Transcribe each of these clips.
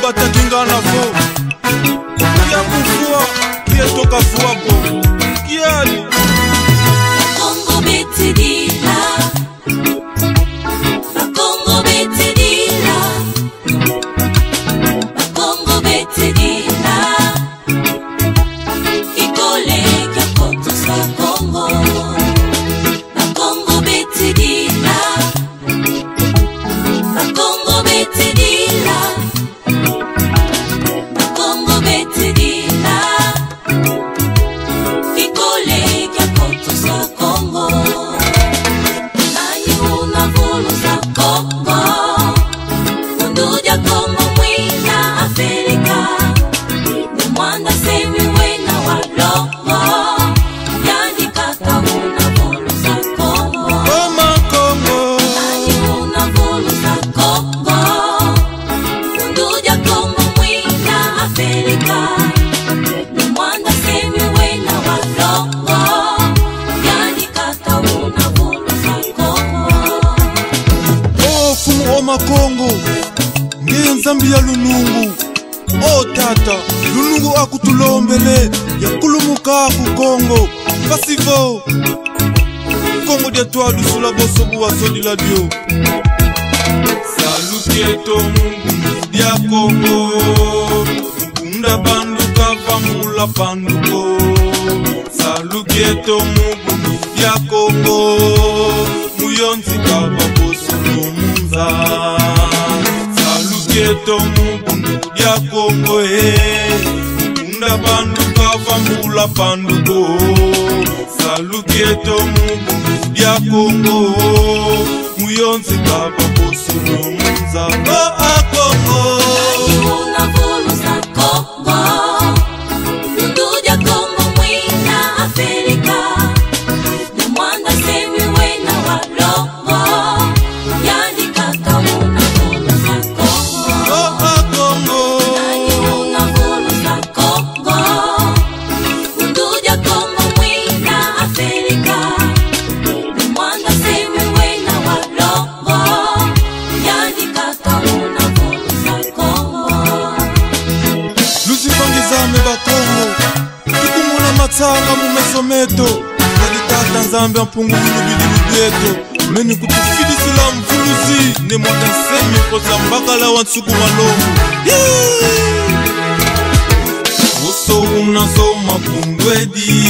batakingana fo kia kufua kia toka fuapo kiali Congo betidila Congo betidila Congo betidila Ikole kia koto sa Congo Congo betidila Congo betidila Congo betidila Ikole kia koto sa Congo Nani unavulu sa Congo Unduja Congo mwina Afrika Ni mwanda semi wena walongo Yani kaka unavulu sa Congo Oma Congo Nani unavulu sa Congo Unduja Congo mwina Afrika Ni mwanda semi wena walongo Yani kaka unavulu sa Congo Oh fumu Oma Congo Ndiye nzambi ya lunungu Oh tata lunungu akutulombele ya kulumuka ku Congo Pasivo Congo dia toa dusula bosobu wa sodi la dio Salutieto mungu dia Congo Mukunda bandu kavamula panduko Salutieto mungu dia Congo Muyonzi kava bosobu munza Salutieto mungu dia Congo Mukunda bandu kavamula panduko Salutieto mungu dia Congo Muyonzi kava bosobu munza Congo Unavulu sa Congo Unduja Congo mwina Afrika Ni mwanda semi wena walongo Yani kaka unavulu sa Congo Congo Unavulu sa Congo Unduja Congo mwina Afrika Ni mwanda semi wena walongo Yani kaka unavulu sa Congo Lusifangizame bakongo Tukumuna matsanga mumesometo Kaditata nzambe mpungu bilubilu bieto Meni kutufilisila mvuluzi Ne mwanda nsemi koza mbakala wansuku malongo Uso unasoma pundwedi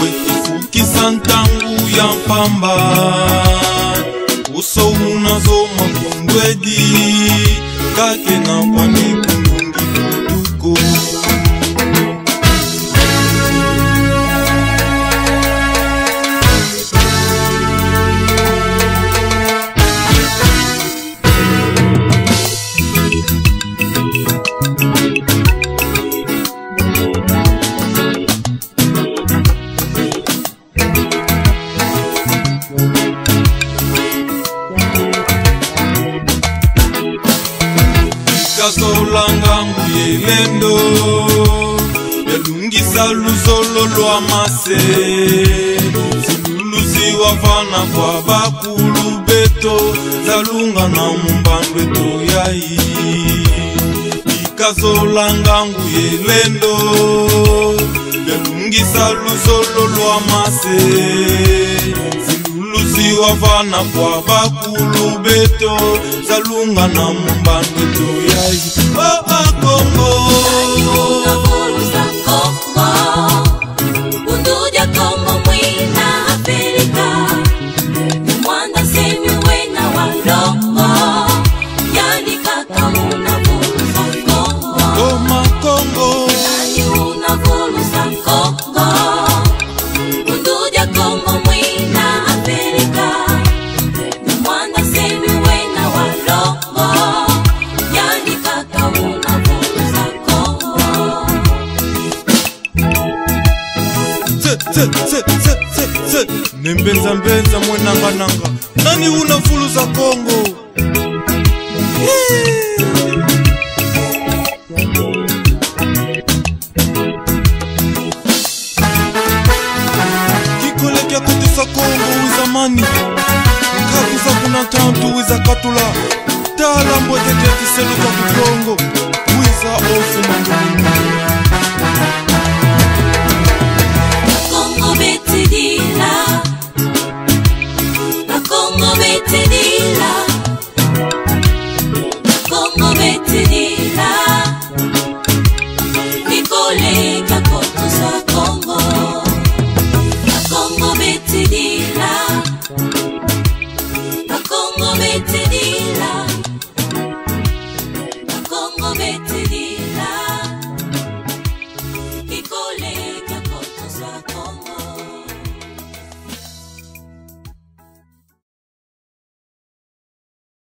Wetifukisa ntangu ya mpamba Uso unasoma pundwedi Kake na kwani kundungi kutuko Kasolanga nguyelendo Yalungisa luzolo lwa mase Siluluzi wavana kwa bakulu beto Zalunga na mumbandwe to yai Kasolanga nguyelendo Yalungisa luzolo lwa mase Siluluzi wavana kwa bakulu beto Zalunga na mumbandwe to yai Congo Unavulu sa Congo Unduja Congo mwina Afrika Ni mwanda semi wena walongo Yani kaka unavulu sa Congo Oma Congo Nani unavulu sa Congo Unduja Congo mwina Afrika Ni mwanda semi wena walongo Yani kaka unavulu sa Congo Nembenza mbenza mwenanga nanga Nani unavulu za Congo Kikole kia kutisa Congo uzamani Kakuza kuna tantu wiza katula Kala mbotete tiseluka kukongo Wiza ofu mandu